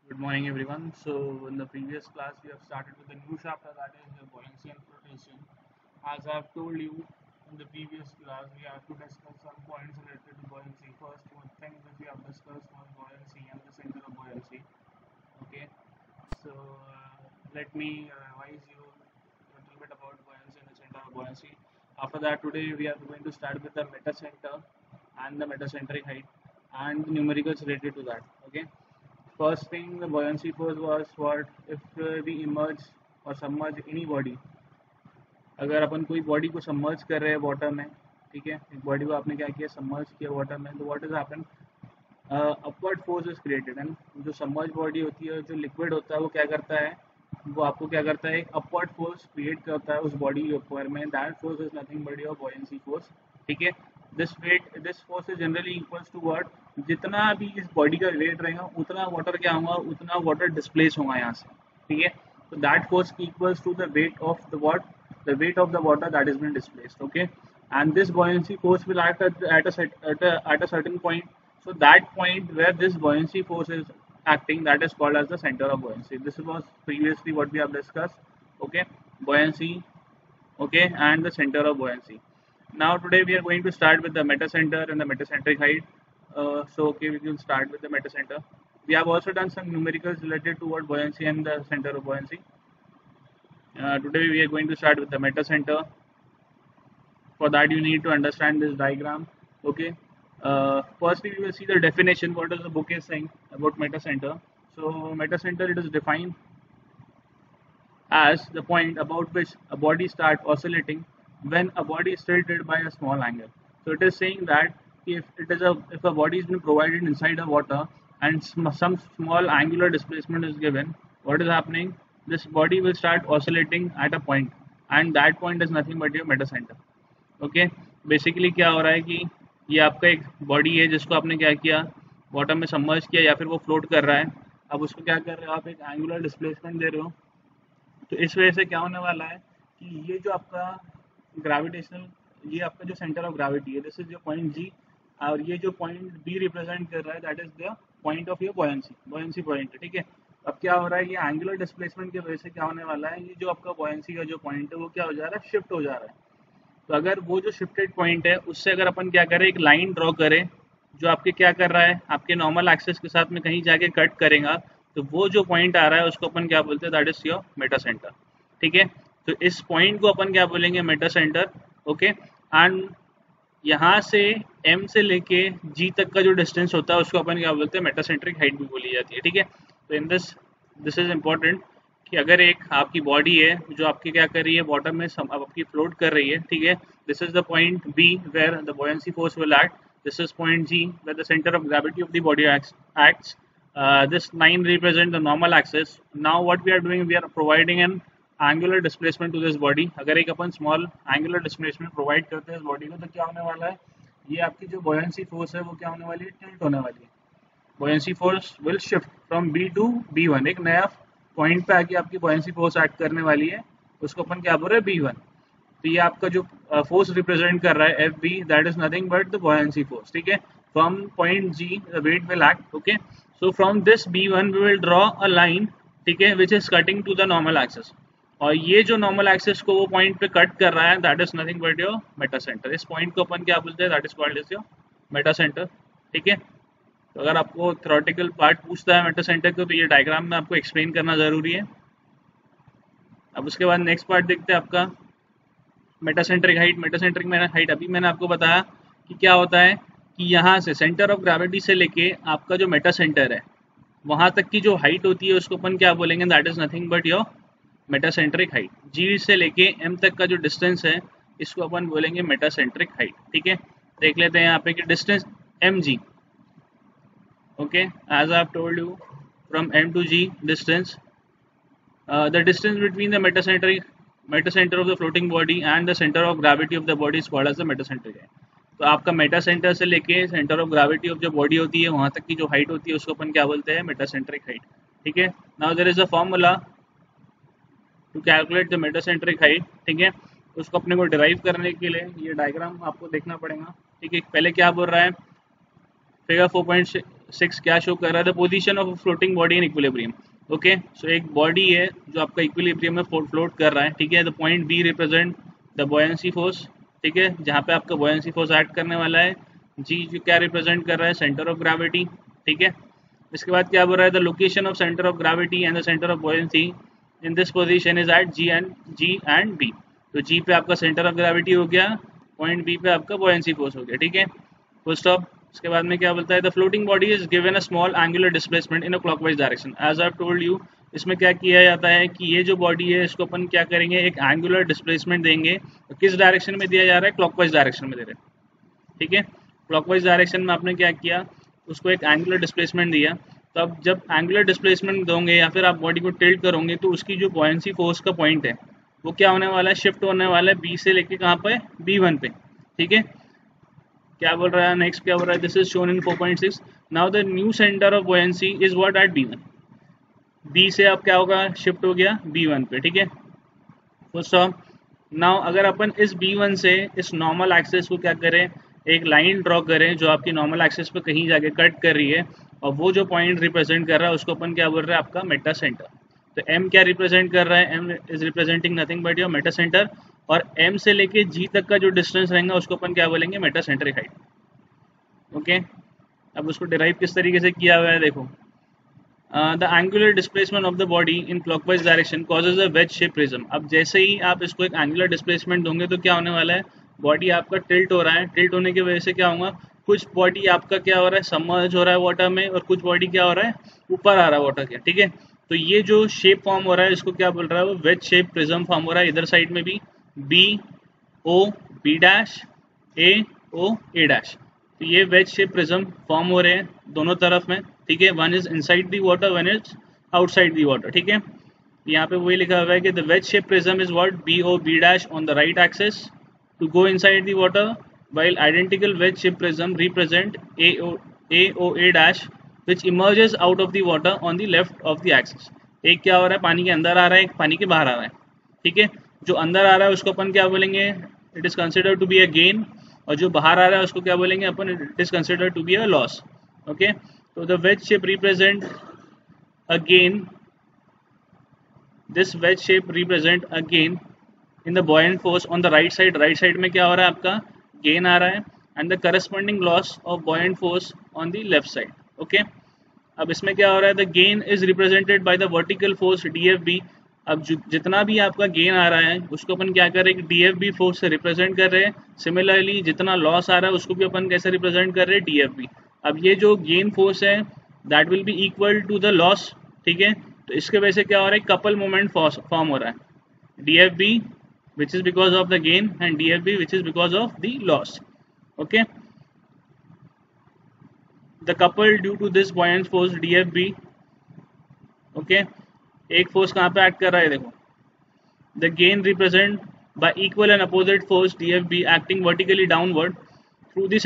Good morning, everyone. So, in the previous class, we have started with the new chapter that is the buoyancy and flotation. As I have told you in the previous class, we have to discuss some points related to buoyancy. First, one thing that we have discussed was buoyancy and the center of buoyancy. Okay, so let me revise you a little bit about buoyancy and the center of buoyancy. After that, today we are going to start with the meta center and the metacentric height and the numericals related to that. Okay. First thing, the buoyancy force was what if we emerge or submerge any body. अगर अपन कोई body को submerge कर रहे हैं water में, ठीक है, एक बॉडी को आपने क्या किया, सबमर्ज किया वाटर में, तो what is happen, upward force is created and जो सबमर्ज बॉडी होती है, जो लिक्विड होता है, वो क्या करता है, वो आपको क्या करता है, एक अपवर्ड फोर्स क्रिएट करता है उस बॉडी के ऊपर में. That force is nothing but your buoyancy force. ठीक है. This force is generally equals to what, जितना भी इस बॉडी का वेट रहेगा उतना वाटर क्या होगा, उतना वाटर डिस्प्लेस होगा यहाँ से. ठीक है. So that force equals to the weight of the what? The weight of the water that has been displaced. Okay, and this buoyancy force will act at a certain point. So that point where this buoyancy force is acting, that is called as the center of buoyancy. This was previously what we have discussed. Okay, buoyancy. Okay, and the center of buoyancy. Now today we are going to start with the metacenter and the metacentric height. Okay, we will start with the metacenter. We have also done some numericals related to what buoyancy and the center of buoyancy. Today we are going to start with the metacenter. For that you need to understand this diagram. Okay. Firstly we will see the definition, what is the book is saying about metacenter. So metacenter, it is defined as the point about which a body starts oscillating when a body is tilted by a small angle. So it is saying that if a body is been provided inside a water and some small angular displacement is given, what is happening? This body will start oscillating at a point, and that point is nothing but your metacenter. Okay. Basically क्या हो रहा है कि ये आपका एक body है जिसको आपने क्या किया, वाटर में सबमर्ज किया या फिर वो फ्लोट कर रहा है. अब उसको क्या कर रहे हो आप, एक एंगुलर डिस्प्लेसमेंट दे रहे हो. तो इस वजह से क्या होने वाला है कि ये जो आपका ग्रेविटेशनल, ये आपका जो सेंटर ऑफ ग्रेविटी है, this is your point G, और ये जो पॉइंट बी रिप्रेजेंट कर रहा है, that is the point of your buoyancy point. ठीक है. अब क्या हो रहा है, ये एंगुलर डिस्प्लेसमेंट की वजह से क्या होने वाला है, ये जो आपका buoyancy का जो पॉइंट है वो क्या हो जा रहा है, शिफ्ट हो जा रहा है. तो अगर वो जो शिफ्टेड पॉइंट है उससे अगर अपन क्या करें, एक लाइन ड्रॉ करें जो आपके क्या कर रहा है, आपके नॉर्मल एक्सिस के साथ में कहीं जाके कट करेगा, तो वो जो पॉइंट आ रहा है उसको अपन क्या बोलते हैं, that is your Meta centre. ठीक है. तो इस पॉइंट को अपन क्या बोलेंगे, मेटा सेंटर. ओके. एंड यहाँ से एम से लेके जी तक का जो डिस्टेंस होता है उसको अपन क्या बोलते हैं, मेटासेंट्रिक हाइट भी बोली जाती है. ठीक है. तो इन दिस इज इम्पोर्टेंट कि अगर एक आपकी बॉडी है जो आपकी क्या कर रही है, वाटर में आपकी फ्लोट कर रही है. ठीक है. This is the point B where the buoyancy force will act. This is point G where the center of gravity of the body acts. This line represents the normal axis. Now what we are doing, we are providing an angular displacement to this body. अगर एक अपन small angular displacement provide करते हैं इस body को, तो क्या होने वाला है, ये आपकी जो buoyancy force है वो क्या होने वाली है, टिल्ट होने वाली है. buoyancy force will shift from B to B1. एक नया पॉइंट पे आके आपकी buoyancy force एक्ट करने वाली है, उसको अपन क्या बोल रहे हैं, B1. तो ये आपका जो फोर्स रिप्रेजेंट कर रहा है F B, that is nothing but the buoyancy force. ठीक है. From point G the weight will act. Okay. So from this B1 we will draw a line. ठीक है. Which is cutting to the normal axis, और ये जो normal axis को वो point पे कट कर रहा है, that is nothing but your Meta centre. इस पॉइंट को अपन क्या बोलते हैं, that is called is your Meta centre. ठीक है. तो अगर आपको थ्योरेटिकल पार्ट पूछता है मेटा सेंटर को, तो ये डायग्राम में आपको एक्सप्लेन करना जरूरी है. अब उसके बाद नेक्स्ट पार्ट देखते हैं आपका मेटासेंट्रिक हाइट. मेटासेंट्रिक हाइट अभी मैंने आपको बताया कि क्या होता है कि यहाँ से सेंटर ऑफ ग्रेविटी से लेके आपका जो मेटा सेंटर है वहाँ तक की जो हाइट होती है उसको अपन क्या बोलेंगे, that is nothing but your metacentric height. G से लेके एम तक का जो डिस्टेंस है इसको अपन बोलेंगे मेटासेंट्रिक हाइट. ठीक है. देख लेते हैं यहाँ पे कि distance M G. Okay. As I have told you, from M to G distance, the distance between the metacenter of the floating body and the center of gravity of the body is called as the metacentric height. तो आपका Meta centre से लेके centre of gravity of जो body होती है वहाँ तक की जो हाइट होती है उसको अपन क्या बोलते हैं, मेटासेंट्रिक हाइट. ठीक है. Now there is a formula to calculate the metacentric height. ठीक है. उसको अपने को डिराइव करने के लिए ये डायग्राम आपको देखना पड़ेगा. ठीक है. पहले क्या बोल रहा है, फिगर 6 क्या शो कर रहा है, the position of floating body in equilibrium. Okay, so एक बॉडी है जो आपका इक्विलिब्रियम में फ्लोट कर रहा है, ठीक है। The point B represent the buoyancy force, ठीक है, जहाँ पे आपका बॉयंसी फोर्स एक्ट करने वाला है। जी जो क्या रिप्रेजेंट कर रहा है, सेंटर ऑफ ग्रेविटी, ठीक है। इसके बाद क्या बोल रहा है, the location of centre of gravity and the centre of buoyancy in this position is at G and B. तो जी पे आपका सेंटर ऑफ ग्रेविटी हो गया, पॉइंट बी पे आपका बॉयंसी फोर्स हो गया, ठीक है, फुल स्टॉप। इसके बाद में क्या बोलता है, the floating body is given a small angular displacement in a clockwise direction. As I told you, इसमें क्या किया जाता है कि ये जो बॉडी है इसको अपन क्या करेंगे, एक एंगुलर डिस्प्लेसमेंट देंगे। तो किस डायरेक्शन में दिया जा रहा है, क्लॉकवाइज डायरेक्शन में दे रहे हैं, ठीक है। क्लॉकवाइज डायरेक्शन में आपने क्या किया, उसको एक एंगुलर डिस्प्लेसमेंट दिया। तो अब जब एंगुलर डिस्प्लेसमेंट दोगे या फिर आप बॉडी को टिल्ट करोगे तो उसकी जो बॉयंसी फोर्स का पॉइंट है वो क्या होने वाला है, शिफ्ट होने वाला है बी से लेके कहाँ पे, B1 पे, ठीक है। क्या बोल रहा है नेक्स्ट, क्या बोल रहा है, this is shown in 4.6। Now the new centre of buoyancy is what at B1। B से अब क्या होगा, शिफ्ट हो गया B1 पे, ठीक है, फर्स्ट ऑफ। नाउ अगर अपन इस B1 से इस नॉर्मल एक्सिस को क्या करें, एक लाइन ड्रॉ करें जो आपकी नॉर्मल एक्सिस पे कहीं जाके कट कर रही है, और वो जो पॉइंट रिप्रेजेंट कर रहा है उसको अपन क्या बोल रहे हैं, आपका मेटा सेंटर। तो M क्या रिप्रेजेंट कर रहा है, M is representing nothing but your Meta centre, और M से लेके G तक का जो डिस्टेंस रहेगा उसको अपन क्या बोलेंगे, मेटा सेंट्रिक हाइट। ओके, अब उसको डिराइव किस तरीके से किया हुआ है, देखो, the angular displacement of the body in clockwise direction causes a veg shape prism. अब जैसे ही आप इसको एक एंगुलर डिस्प्लेसमेंट दोगे तो क्या होने वाला है, बॉडी आपका टिल्ट हो रहा है, टिल्ट होने की वजह से क्या होगा, कुछ बॉडी आपका क्या हो रहा है, सबमर्ज हो रहा है वाटर में, और कुछ बॉडी क्या हो रहा है, ऊपर आ रहा है वाटर के, ठीक है। तो ये जो शेप फॉर्म हो रहा है इसको क्या बोल रहा है, वो वेज शेप प्रिज्म फॉर्म हो रहा है। इधर साइड में भी B O B' तो ये वेज शेप प्रिज्म फॉर्म हो रहे हैं दोनों तरफ में, ठीक है। One is inside the water, one is outside the water, ठीक है। यहाँ पे वही लिखा हुआ है कि the wedge shape prism is what B on the right axis to go inside the water, while identical wedge shaped prism represent AOA' which emerges out of the water on the left of the axis। एक क्या हो रहा है, पानी के अंदर आ रहा है, एक पानी के बाहर आ रहा है, ठीक है। जो अंदर आ रहा है उसको अपन क्या बोलेंगे, it is considered to be a gain, और जो बाहर आ रहा है उसको क्या बोलेंगे अपन, it is considered to be a loss. Okay, तो the wedge shape represent a gain, this wedge shape represent a gain in the buoyant force on the right side. Right side में क्या हो रहा है, आपका गेन आ रहा है, and the corresponding loss of buoyant force on the left side. Okay, अब इसमें क्या हो रहा है, the gain is represented by the vertical force DFB। अब जितना भी आपका गेन आ रहा है उसको अपन क्या कर रहे हैं, DFB फोर्स से रिप्रेजेंट कर रहे हैं। सिमिलरली जितना लॉस आ रहा है उसको भी अपन कैसे रिप्रेजेंट कर रहे हैं, DFB। अब ये जो गेन फोर्स है that will be equal to the loss, ठीक है। तो इसके वजह से क्या हो रहा है, कपल मोमेंट फॉर्म हो रहा है, DFB which is because of the gain and DFB which is because of the loss। okay, the couple due to this buoyant force DFB। okay, एक फोर्स कहाँ पे एक्ट कर रहा है, देखो, the gain represent by equal and opposite force DFB acting vertically downward through the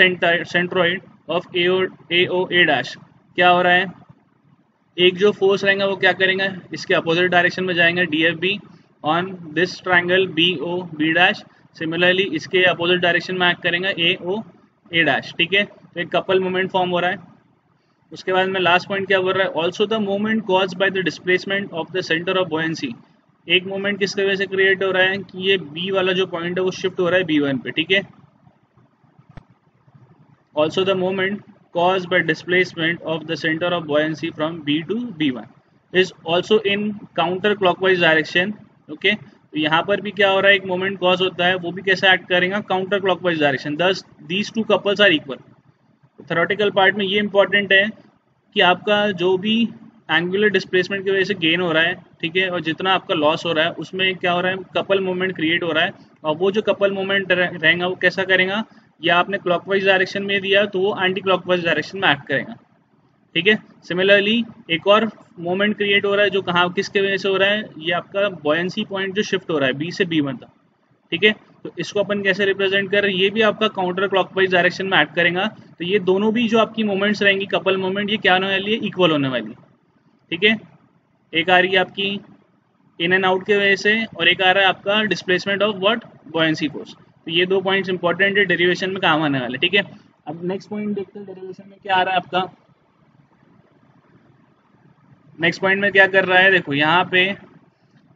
centroid of AOA'। क्या हो रहा है, एक जो फोर्स रहेगा वो क्या करेंगे, इसके अपोजिट डायरेक्शन में जाएंगे, DFB on this triangle BOB'। Similarly इसके अपोजिट डायरेक्शन में एक्ट करेंगे AOA', ठीक है। तो एक कपल मोमेंट फॉर्म हो रहा है। उसके बाद में लास्ट पॉइंट क्या बोल रहा है, also the moment caused by the displacement of the centre of buoyancy. एक मोमेंट किस वजह से क्रिएट हो रहा है कि ये B वाला जो पॉइंट है वो शिफ्ट हो रहा है B1 पे, ठीक है। Also the moment caused by displacement of the center of buoyancy from B to B1 is also in counter clockwise direction। Okay, तो यहाँ पर भी क्या हो रहा है, एक मोमेंट कॉज होता है, वो भी कैसे एक्ट करेगा, counter clockwise direction. Thus these two couples are equal. Theoretical part में ये इंपॉर्टेंट है कि आपका जो भी एंगुलर डिस्प्लेसमेंट की वजह से गेन हो रहा है, ठीक है, और जितना आपका लॉस हो रहा है उसमें क्या हो रहा है, कपल मोमेंट क्रिएट हो रहा है, और वो जो कपल मोमेंट रहेगा वो कैसा करेगा, या आपने क्लॉकवाइज डायरेक्शन में दिया तो वो एंटी क्लॉकवाइज डायरेक्शन में एक्ट करेगा, ठीक है। सिमिलरली एक और मोमेंट क्रिएट हो रहा है जो कहाँ किसके वजह से हो रहा है, ये आपका बॉयंसी पॉइंट जो शिफ्ट हो रहा है B से B1 तक, ठीक है। तो इसको अपन कैसे रिप्रेजेंट कर रहे हैं, ये भी आपका काउंटर क्लॉकवाइज डायरेक्शन में एक्ट करेगा। तो ये दोनों भी जो आपकी मोमेंट्स रहेंगी कपल मोमेंट, ये क्या होने वाली है, इक्वल होने वाली, ठीक है। एक आ रही है आपकी इन एंड आउट की वजह से, और एक आ रहा है आपका displacement of what, buoyancy force. तो ये दो पॉइंट्स इंपॉर्टेंट है, डेरिवेशन में काम आने वाले, ठीक है। अब नेक्स्ट पॉइंट देखते हैं, डेरिवेशन में क्या आ रहा है आपका, नेक्स्ट पॉइंट में क्या कर रहा है, देखो यहाँ पे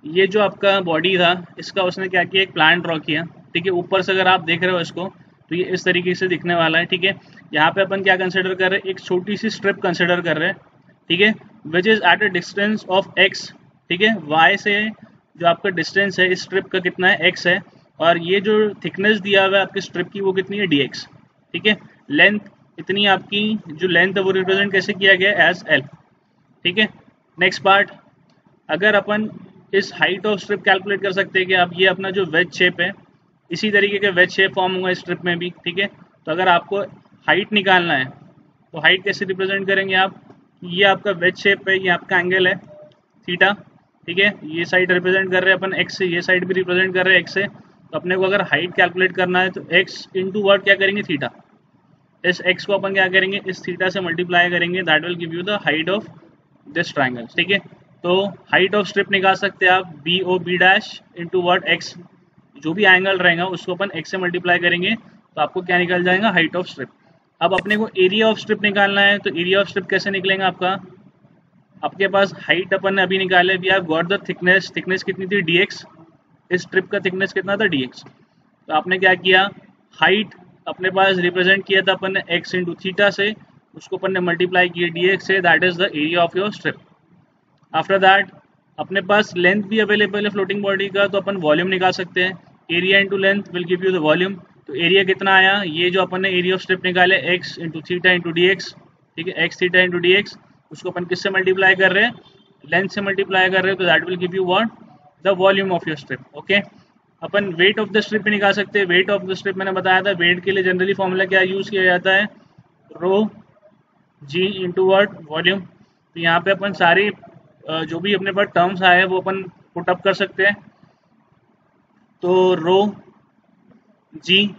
ये जो आपका बॉडी था इसका उसने क्या किया, एक प्लान ड्रॉ किया। ठीक है, ऊपर से अगर आप देख रहे हो इसको तो ये इस तरीके से दिखने वाला है। ठीक है, यहाँ पे अपन क्या कंसिडर कर रहे हैं, एक छोटी सी स्ट्रिप कंसिडर कर रहे हैं। ठीक है, which is at a distance of x. ठीक है, वाई से जो आपका डिस्टेंस है इस स्ट्रिप का कितना है, एक्स है, और ये जो थिकनेस दिया हुआ है आपकी स्ट्रिप की वो कितनी है, डी एक्स। ठीक है, लेंथ इतनी आपकी जो लेंथ है वो रिप्रेजेंट कैसे किया गया, एज एल। ठीक है, नेक्स्ट पार्ट, अगर अपन इस हाइट ऑफ स्ट्रिप कैलकुलेट कर सकते हैं कि आप ये अपना जो वेज शेप है इसी तरीके के वेज शेप फॉर्म हुआ है स्ट्रिप में भी। ठीक है, तो अगर आपको हाइट निकालना है तो हाइट कैसे रिप्रेजेंट करेंगे आप, ये आपका वेज शेप है, ये आपका एंगल है थीटा। ठीक है, ये साइड रिप्रेजेंट कर रहे हैं अपन एक्स से, ये साइड भी रिप्रेजेंट कर रहे हैं एक्स से। तो अपने को अगर हाइट कैलकुलेट करना है तो एक्स इंटू वर्ड क्या करेंगे, थीटा। इस एक्स को अपन क्या करेंगे, इस थीटा से मल्टीप्लाई करेंगे, that will give you the height of this triangle. ठीक है, तो हाइट ऑफ स्ट्रिप निकाल सकते हैं आप B O B dash into word X, जो भी एंगल रहेगा उसको अपन एक्स से मल्टीप्लाई करेंगे तो आपको क्या निकल जाएगा, हाइट ऑफ स्ट्रिप। अब अपने को एरिया ऑफ स्ट्रिप निकालना है, तो एरिया ऑफ स्ट्रिप कैसे निकलेगा आपका, आपके पास हाइट अपन ने अभी निकाले, we have got the thickness, thickness कितनी थी, dx। इस स्ट्रिप का थिकनेस कितना था, dx। तो आपने क्या किया, हाइट अपने पास रिप्रेजेंट किया था अपन ने x इंटू थीटा से, उसको अपन ने मल्टीप्लाई किया dx से, that is the area of your strip. After that अपने पास लेंथ भी अवेलेबल है फ्लोटिंग बॉडी का, तो अपन वॉल्यूम निकाल सकते हैं, area into length will give you the volume. तो एरिया कितना आया, ये जो अपन ने एरिया ऑफ स्ट्रिप निकाले x into theta into D x. ठीक है, x theta into D x, उसको अपन किससे मल्टीप्लाई कर रहे हैं, लेंथ से मल्टीप्लाई कर रहे हैं, तो that will give you what, the volume of your strip. Okay, upon wait of the strip भी निकाल सकते हैं। वेट ऑफ द स्ट्रिप मैंने बताया था, वेट के लिए जनरली फॉर्मूला क्या यूज किया जाता है, rho G into word volume. तो यहाँ पे अपन सारी जो भी अपने पास टर्म्स आए हैं वो अपन पुट अप कर सकते हैं। तो रो जी,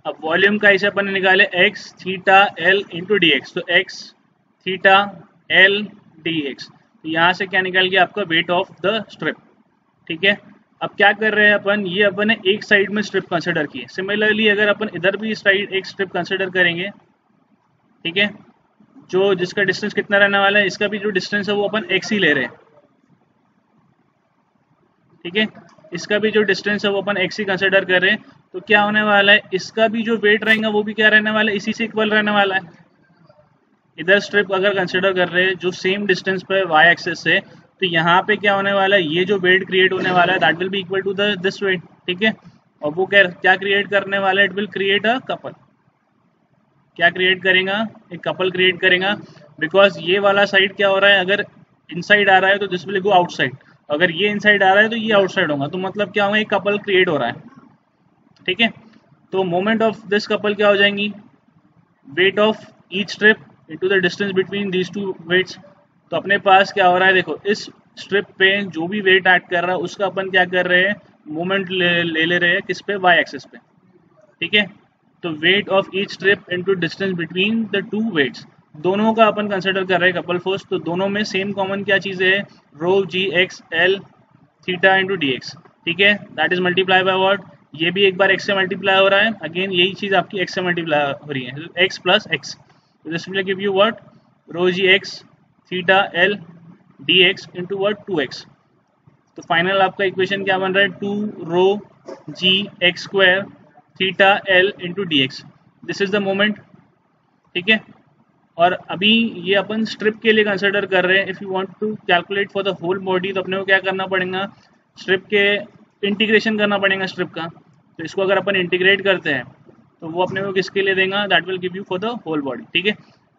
अब वॉल्यूम का इसे अपन ने निकाले x theta L into D x, तो x theta L D x. तो यहाँ से क्या निकल गया आपका, वेट ऑफ द स्ट्रिप। ठीक है, अब क्या कर रहे हैं अपन, ये अपन ने एक साइड में स्ट्रिप कंसिडर की है। सिमिलरली अगर अपन इधर भी साइड एक स्ट्रिप कंसिडर करेंगे, ठीक है, जो जिसका डिस्टेंस कितना रहने वाला है, इसका भी जो डिस्टेंस है वो अपन एक्स ही ले रहे हैं। ठीक है, इसका भी जो डिस्टेंस है वो अपन एक्स ही कंसिडर कर रहे हैं। तो क्या होने वाला है, इसका भी जो वेट रहेगा वो भी क्या रहने वाला है, इसी से इक्वल रहने वाला है। इधर स्ट्रिप अगर कंसिडर कर रहे हैं जो सेम डिस्टेंस पे वाई एक्सिस से, तो यहाँ पे क्या होने वाला है, ये जो वेट क्रिएट होने वाला है that will be equal to the this weight. ठीक है, और वो क्या क्रिएट करने वाला है, it will create a couple. क्या क्रिएट करेगा, एक कपल क्रिएट करेगा, बिकॉज ये वाला साइड क्या हो रहा है, अगर इनसाइड आ रहा है तो दिस विल गो आउटसाइड, अगर ये इनसाइड आ रहा है तो ये आउटसाइड होगा, तो मतलब क्या होगा, एक कपल क्रिएट हो रहा है। ठीक है, तो मोमेंट ऑफ दिस कपल क्या हो जाएंगी, weight of each strip into the distance between these two weights. तो अपने पास क्या हो रहा है, देखो इस स्ट्रिप पे जो भी वेट ऐड कर रहा है उसका अपन क्या कर रहे हैं, मोमेंट ले रहे हैं किस पे, वाई एक्सिस पे। ठीक है, तो weight of each strip into distance between the two weights, दोनों का अपन कंसिडर कर रहे हैं कपल फोर्स। तो दोनों में सेम कॉमन क्या चीज़ है, रो जी x L theta into D x. ठीक है, that is multiply by what, ये भी एक बार एक्स से मल्टीप्लाई हो रहा है, अगेन यही चीज़ आपकी एक्स से मल्टीप्लाई हो रही है, एक्स प्लस एक्स। तो this will give you what, rho ji X theta L D X into what, two X. तो फाइनल आपका इक्वेशन क्या बन रहा है, two rho ji X square theta L into D X, this is the moment. ठीक है, और अभी ये अपन स्ट्रिप के लिए कंसिडर कर रहे हैं। If you want to calculate for the whole body, तो अपने को क्या करना पड़ेगा, स्ट्रिप के इंटीग्रेशन करना पड़ेगा स्ट्रिप का। तो इसको अगर अपन इंटीग्रेट करते हैं तो वो अपने को किसके लिए देगा, that will give you for the whole body. ठीक है,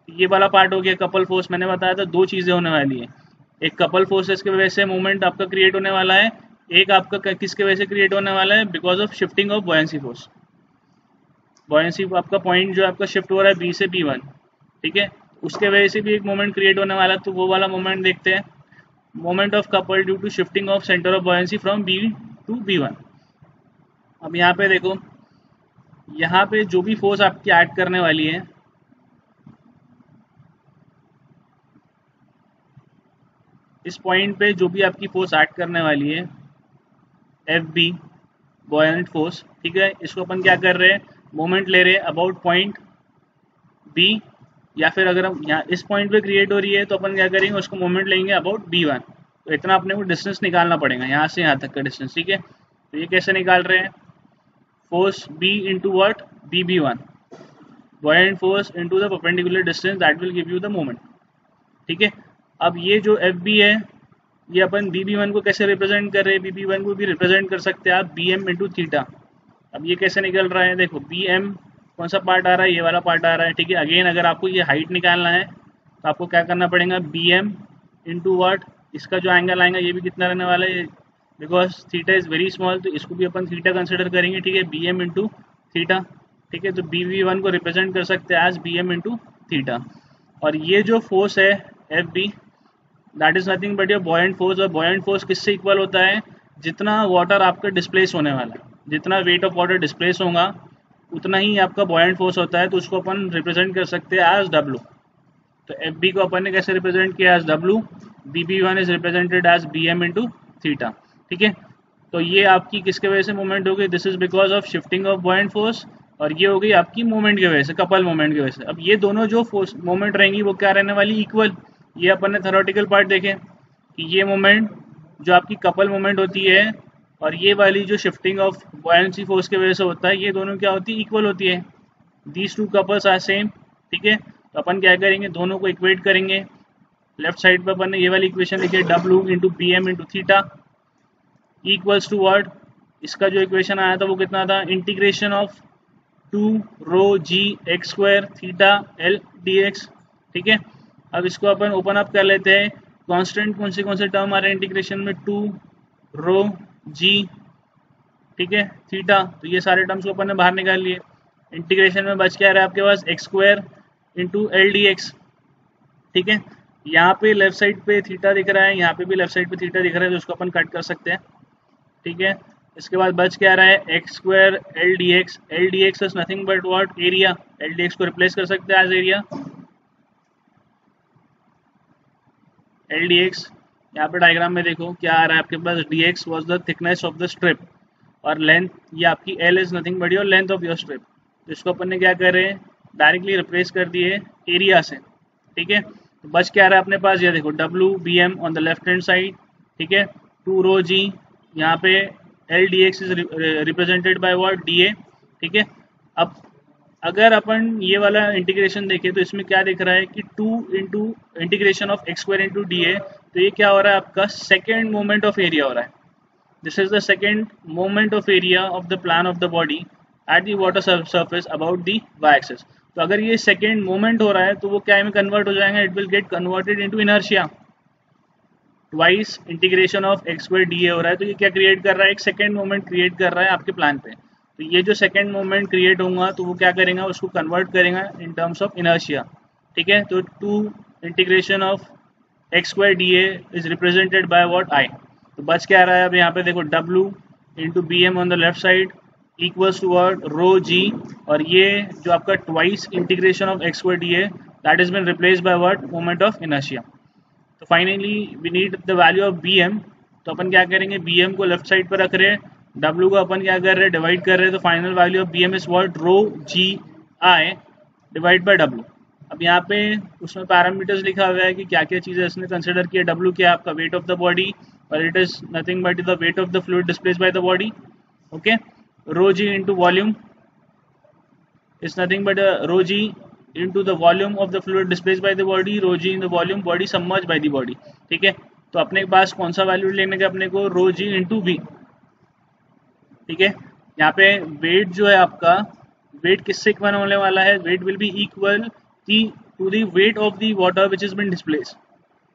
ये वाला पार्ट हो गया कपल फोर्स। मैंने बताया था दो चीज़ें होने वाली है, एक कपल फोर्सेस की वजह से मूवमेंट आपका क्रिएट होने वाला है, एक आपका किसके वजह से क्रिएट होने वाला है, because of shifting of buoyancy force. Buoyancy आपका पॉइंट जो आपका शिफ्ट हो रहा है बी से बी वन, ठीक है, उसके वजह से भी एक मोमेंट क्रिएट होने वाला है। तो वो वाला मोमेंट देखते हैं, moment of couple due to shifting of centre of buoyancy from B to B one. अब यहाँ पे देखो, यहाँ पे जो भी फोर्स आपकी ऐड करने वाली है, इस पॉइंट पे जो भी आपकी फोर्स ऐड करने वाली है, एफ बी बॉयंट फोर्स, ठीक है, इसको अपन क्या कर रहे हैं, मोमेंट ले रहे हैं अबाउट पॉइंट बी या फिर अगर हम यहाँ इस पॉइंट पे क्रिएट हो रही है तो अपन क्या करेंगे, उसको मोमेंट लेंगे अबाउट b1। तो इतना अपने को डिस्टेंस निकालना पड़ेगा यहाँ से यहाँ तक का डिस्टेंस, ठीक है। तो ये कैसे निकाल रहे हैं, force b into what bb1, buoyant force into the perpendicular distance that will give you the moment, ठीक है। अब ये जो FB है ये अपन BB1 को कैसे रिप्रेजेंट कर रहे हैं, BB1 को भी रिप्रेजेंट कर सकते हैं आप BM इंटू थीटा। अब ये कैसे निकल रहा है, देखो BM कौन सा पार्ट आ रहा है, ये वाला पार्ट आ रहा है, ठीक है। अगेन अगर आपको ये हाइट निकालना है तो आपको क्या करना पड़ेगा, BM इंटू वाट, इसका जो एंगल आएगा ये भी कितना रहने वाला है, because theta is very small तो इसको भी अपन थीटा कंसिडर करेंगे, ठीक है। BM इंटू थीटा, ठीक है। तो BB1 को रिप्रेजेंट कर सकते हैं एज BM इंटू थीटा। और ये जो फोर्स है FB that is nothing but your buoyant force. और बॉयंट फोर्स किससे इक्वल होता है, जितना वाटर आपका डिस्प्लेस होने वाला है, जितना वेट ऑफ वाटर डिस्प्लेस होगा उतना ही आपका बॉयंट फोर्स होता है। तो उसको अपन रिप्रेजेंट कर सकते हैं एज W। तो FB को अपन ने कैसे रिप्रेजेंट किया as W, BB1 is represented as BM into theta, ठीक है। तो ये आपकी किसके वजह से मूवमेंट हो गई, this is because of shifting of buoyant force, और ये हो गई आपकी मूवमेंट की वजह से, कपल मूवमेंट की वजह से। अब ये दोनों जो फोर्स मूवमेंट रहेंगी वो क्या रहने वाली, इक्वल। ये अपन ने थ्योरेटिकल पार्ट देखे कि ये मूवमेंट जो आपकी कपल मूवमेंट होती है और ये वाली जो शिफ्टिंग ऑफ बॉयंसी फोर्स की वजह से होता है, ये दोनों क्या होती है, इक्वल होती है। These two couples are same, ठीक है। तो अपन क्या करेंगे, दोनों को इक्वेट करेंगे। लेफ्ट साइड पर अपन ने ये वाली इक्वेशन लिखी है, W into BM into theta equals to word, इसका जो इक्वेशन आया था वो कितना था, integration of 2 rho ji X square theta L dx, ठीक है। अब इसको अपन ओपन अप कर लेते हैं। कांस्टेंट कौन से टर्म आ रहे हैं इंटीग्रेशन में, 2 रो जी, ठीक है, थीटा। तो ये सारे टर्म्स को अपन ने बाहर निकाल लिए। इंटीग्रेशन में बच क्या रहा है आपके पास, x square into L dx, ठीक है। यहाँ पे लेफ्ट साइड पे थीटा दिख रहा है, यहाँ पे भी लेफ्ट साइड पे थीटा दिख रहा है, तो उसको अपन कट कर सकते हैं, ठीक है। इसके बाद बच क्या रहा है, x square L dx। L dx is nothing but what, area. L dx को रिप्लेस कर सकते हैं एज एरिया। L dx यहाँ पे डायग्राम में देखो क्या आ रहा है आपके पास, dx was the thickness of the strip और लेंथ ये आपकी L is nothing but your length of your strip. तो इसको अपन ने क्या कर रहे हैं, डायरेक्टली रिप्लेस कर दिए एरिया से, ठीक है। तो बच क्या रहा है अपने पास, ये देखो W BM on the left hand side, ठीक है, 2 रो जी, यहाँ पे L dx is represented by what, DA, ठीक है। अब अगर अपन ये वाला इंटीग्रेशन देखें तो इसमें क्या दिख रहा है कि 2 into integration of x square into DA, तो ये क्या हो रहा है आपका सेकेंड मोमेंट ऑफ एरिया हो रहा है। This is the second moment of area of the plan of the body at the water surface about the Y axis. तो अगर ये सेकेंड मोमेंट हो रहा है तो वो क्या में कन्वर्ट हो जाएगा, it will get converted into inertia. Twice integration of x square DA हो रहा है, तो ये क्या क्रिएट कर रहा है, एक सेकेंड मोमेंट क्रिएट कर रहा है आपके प्लान पे। तो ये जो सेकेंड मोमेंट क्रिएट होगा तो वो क्या करेगा, उसको कन्वर्ट करेगा इन टर्म्स ऑफ इनर्शिया, ठीक है। तो 2 integration of x square DA is represented by what, I। तो बच क्या रहा है अब यहाँ पे देखो, W into BM on the left side equals to वर्ड रो जी, और ये जो आपका twice integration of x square DA that is been replaced by what, moment of inertia. तो finally we need the value of BM। तो अपन क्या करेंगे, BM को लेफ्ट साइड पर रख रहे हैं, W को अपन क्या कर रहे हैं, डिवाइड कर रहे हैं। तो final value of BM is what, rho G I divide by W। अब यहाँ पे उसमें पैरामीटर्स लिखा हुआ है कि क्या क्या चीज़ें इसने कंसिडर किया। W क्या आपका वेट ऑफ द बॉडी, और it is nothing but the weight of the fluid displaced by the body, okay. Rho G into volume is nothing but rho G into the volume of the fluid displaced by the body, rho g in the volume, body submerged by the body, ठीक है। तो अपने पास कौन सा value लेने का अपने को, rho g into v, ठीक है। यहाँ पे वेट जो है आपका, वेट किससे इक्वल होने वाला है, weight will be equal to the weight of the water which is been displace.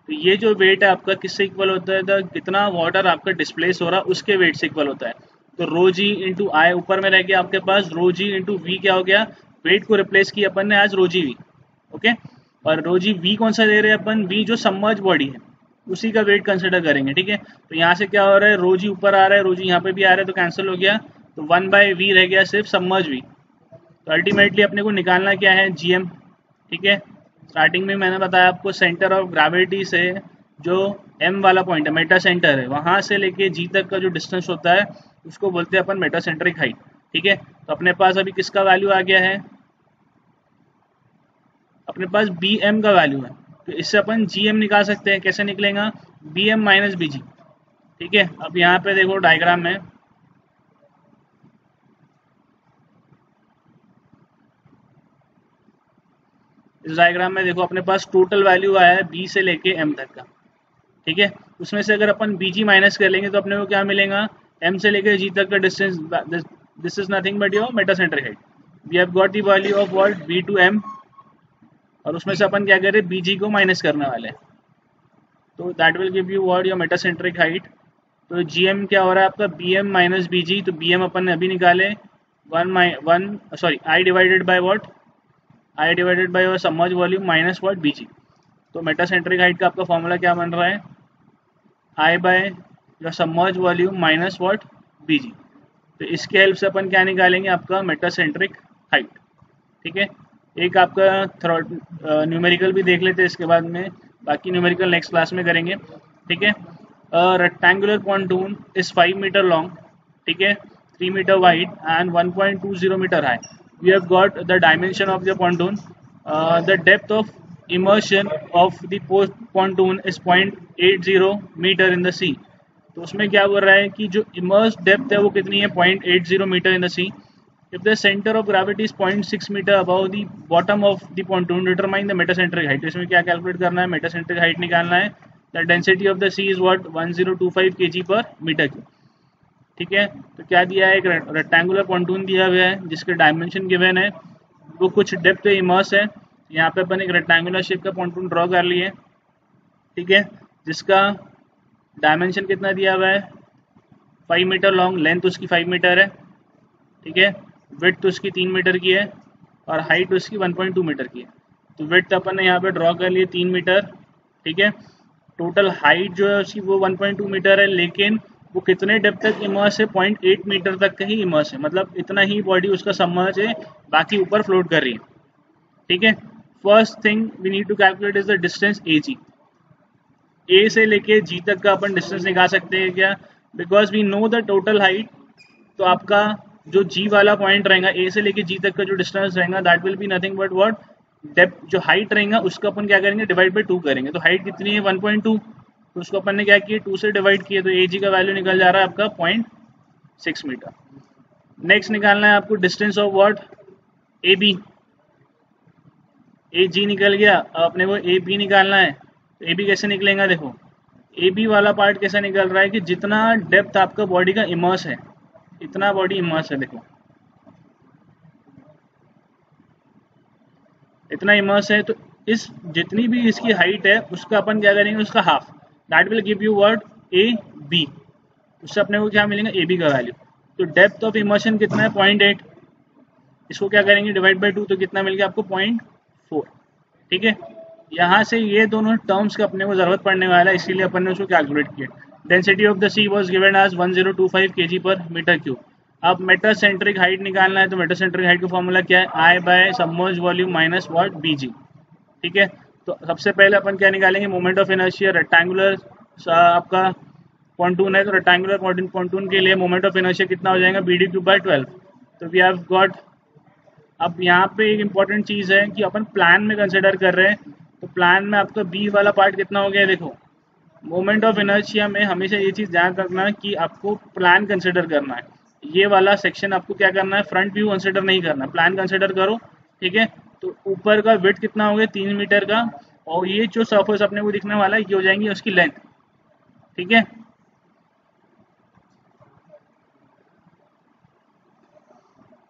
तो ये जो वेट है आपका किससे इक्वल होता है, कितना वाटर आपका डिस्प्लेस हो रहा है उसके वेट से इक्वल होता है। तो रो जी इंटू I ऊपर में रह गया आपके पास, रो जी इंटू वी क्या हो गया, वेट को रिप्लेस किया अपन ने as rho G V, okay. और रो जी वी कौन सा दे रहे हैं अपन, वी जो सबमर्ज बॉडी है उसी का वेट कंसिडर करेंगे, ठीक है। तो यहाँ से क्या हो रहा है, रो जी ऊपर आ रहा है, रो जी यहाँ पे भी आ रहा है, तो कैंसिल हो गया। तो 1/v रह गया सिर्फ सबमर्ज वी। तो अल्टीमेटली अपने को निकालना क्या है, GM, ठीक है। स्टार्टिंग में मैंने बताया आपको सेंटर ऑफ ग्रेविटी से जो M वाला पॉइंट है, मेटा सेंटर है, वहाँ से लेके G तक का जो डिस्टेंस होता है उसको बोलते हैं अपन मेटा सेंट्रिक हाइट, ठीक है। तो अपने पास अभी किसका वैल्यू आ गया है, अपने पास बी एम का वैल्यू है, तो इससे अपन जी एम निकाल सकते हैं। कैसे निकलेगा? B M minus B G. ठीक है, अब यहाँ पे देखो डायग्राम में, इस डायग्राम में देखो अपने पास टोटल वैल्यू आया है बी से लेके एम तक का। ठीक है, उसमें से अगर अपन बी जी माइनस कर लेंगे तो अपने को क्या मिलेगा? एम से लेकर जी तक का distance, this is nothing but your metacentric height. We have got the value of what? B to M, और उसमें से अपन क्या कर रहे हैं? बी जी को माइनस करने वाले हैं, तो that will give you what? Your metacentric height. तो जी एम क्या हो रहा है आपका? B M minus B G. तो बी एम अपन ने अभी निकाले, I divided by what? I divided by your submerge volume minus what? B G. तो मेटासेंट्रिक हाइट का आपका फॉर्मूला क्या बन रहा है? I by your submerge volume minus what? B G. तो इसके हेल्प से अपन क्या निकालेंगे? आपका मेटासेंट्रिक हाइट। ठीक है, एक आपका न्यूमेरिकल भी देख लेते हैं इसके बाद में, बाकी न्यूमेरिकल नेक्स्ट क्लास में करेंगे। ठीक है, rectangular pontoon is 5 metre long, ठीक है, 3 metre wide and 1.20 metre high. We have got the dimension of the pontoon, the depth of immersion of the pontoon is 0.80 metre in the sea. तो उसमें क्या बोल रहा है कि जो इमर्स डेप्थ है वो कितनी है? 0.80 metre in the sea. If the center of gravity is 0.6 meter above the bottom of the pontoon, determine the metacentric height। तो इसमें क्या कैलकुलेट करना है? मेटासेंट्रिक हाइट निकालना है। The density of the sea is what? 1025 kg per meter cube। ठीक है, तो क्या दिया है? एक रेक्टेंगुलर पॉन्टून दिया हुआ है जिसके डायमेंशन गिवन है, वो कुछ डेप्थ पे इमर्स है। यहाँ पे अपन एक रेक्टेंगुलर शेप का पॉन्टून ड्रॉ कर लिए, ठीक है, जिसका डायमेंशन कितना दिया हुआ है? 5 मीटर लॉन्ग, लेंथ उसकी 5 मीटर है, ठीक है, विड्थ उसकी 3 मीटर की है और हाइट उसकी 1.2 मीटर की है। तो विड्थ अपन ने यहाँ पे ड्रॉ कर लिए 3 मीटर, ठीक है, टोटल हाइट जो है उसकी वो 1.2 मीटर है, लेकिन वो कितने डेप्थ तक इमर्स है? 0.8 मीटर तक का ही इमर्स है, मतलब इतना ही बॉडी उसका सबमर्ज है, बाकी ऊपर फ्लोट कर रही है। ठीक है, first thing we need to calculate is the distance A G. ए से लेके जी तक का अपन डिस्टेंस निकाल सकते हैं क्या? Because we know the total height. तो आपका जो जी वाला पॉइंट रहेगा, ए से लेके जी तक का जो डिस्टेंस रहेगा, that will be nothing but what? Depth, जो हाइट रहेगा उसका अपन क्या करेंगे? डिवाइड बाई 2 करेंगे। तो हाइट कितनी है? 1.2, तो उसको अपन ने क्या किया? 2 से डिवाइड किया, तो ए जी का वैल्यू निकल जा रहा है आपका 0.6 मीटर। नेक्स्ट निकालना है आपको distance of what? A B. A G निकल गया, अब अपने को ए बी निकालना है। तो ए बी कैसे निकलेगा? देखो, ए बी वाला पार्ट कैसे निकल रहा है कि जितना डेप्थ आपका बॉडी का इमर्स है, इतना बॉडी इमर्स है, देखो इतना इमर्स है, तो इस जितनी भी इसकी हाइट है उसका अपन क्या करेंगे? उसका half, that will give you what? A B. उससे अपने को क्या मिलेगा? ए बी का वैल्यू। तो डेप्थ ऑफ इमर्शन कितना है? 0.8, इसको क्या करेंगे? डिवाइड बाई 2, तो कितना मिल गया आपको? 0.4। ठीक है, यहाँ से ये दोनों टर्म्स का अपने को जरूरत पड़ने वाला है, इसीलिए अपन ने उसको कैलकुलेट किया। Density of the sea was given as 1025 kg पर मीटर क्यूब। अब मेटासेंट्रिक हाइट निकालना है, तो मेटासेंट्रिक हाइट का फॉर्मूला क्या है? I by submerge volume minus what? B G. ठीक है, तो सबसे पहले अपन क्या निकालेंगे? Moment of inertia. रेक्टेंगुलर आपका पॉन्टून है, तो रेक्टेंगुलर पॉन्टून के लिए मोमेंट ऑफ इनर्शिया कितना हो जाएगा? B D cube by 12। तो वी हैव गॉट। अब यहाँ पे एक इम्पॉर्टेंट चीज़ है कि अपन प्लान में कंसिडर कर रहे हैं, तो प्लान में आपका बी वाला पार्ट कितना हो गया? देखो, मोमेंट ऑफ इनर्शिया में हमेशा ये चीज़ ध्यान रखना कि आपको प्लान कंसिडर करना है। ये वाला सेक्शन आपको क्या करना है? फ्रंट व्यू कंसिडर नहीं करना, प्लान कंसिडर करो। ठीक है, तो ऊपर का विड्थ कितना हो गया? 3 मीटर का, और ये जो सरफेस अपने को दिखने वाला है ये हो जाएंगी उसकी लेंथ। ठीक है,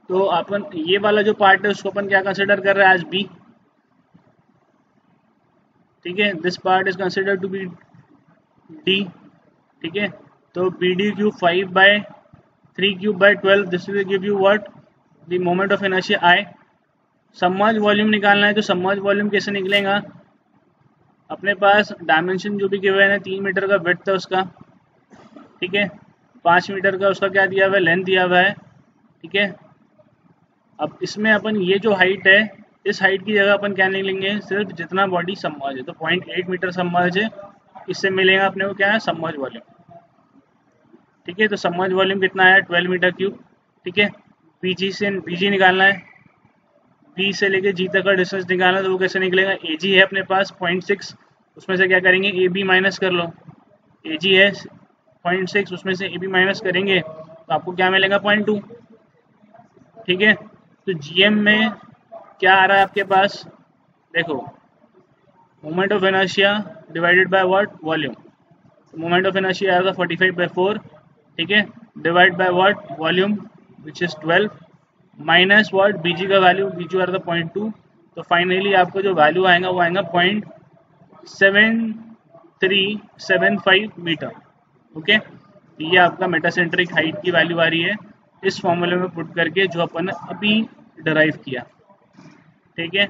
तो अपन ये वाला जो पार्ट है उसको अपन क्या कंसिडर कर रहे हैं? As B. ठीक है, this part is consider to be D. ठीक है, तो B D cube 5 by 3 cube by 12, this will give you what? The moment of inertia I. Submerge volume निकालना है, तो सबमर्ज वॉल्यूम कैसे निकलेगा? अपने पास डायमेंशन जो भी गिवन है, 3 मीटर का विड्थ है उसका, ठीक है, 5 मीटर का उसका क्या दिया हुआ है? लेंथ दिया हुआ है। ठीक है, अब इसमें अपन ये जो हाइट है, इस हाइट की जगह अपन क्या नहीं लेंगे? सिर्फ जितना बॉडी सबमर्ज है, तो 0.8 मीटर सबमर्ज है, इससे मिलेगा अपने को क्या है? Submerge volume. ठीक है, तो सबमर्ज वॉल्यूम कितना है? 12 मीटर क्यूब। ठीक है, पीजी से पीजी निकालना है, बी से लेके जी तक का डिस्टेंस निकालना, तो वो कैसे निकलेगा? ए जी है अपने पास 0.6, उसमें से क्या करेंगे, ए बी माइनस कर लो। ए जी है 0.6, उसमें से ए बी माइनस करेंगे तो आपको क्या मिलेगा? 0.2। ठीक है, तो जी एम में क्या आ रहा है आपके पास? देखो, moment of inertia divided by what? Volume. Moment of inertia आएगा 45/4, ठीक है, divide by what? Volume which is 12, माइनस व्हाट? बीजी का वैल्यू, बीजी आ रहा था 0.2, तो फाइनली आपको जो वैल्यू आएगा वो आएगा 0.7375 मीटर। ओके, ये आपका मेटासेंट्रिक हाइट की वैल्यू आ रही है इस फॉर्मूले में पुट करके, जो अपन ने अभी डराइव किया। ठीक है,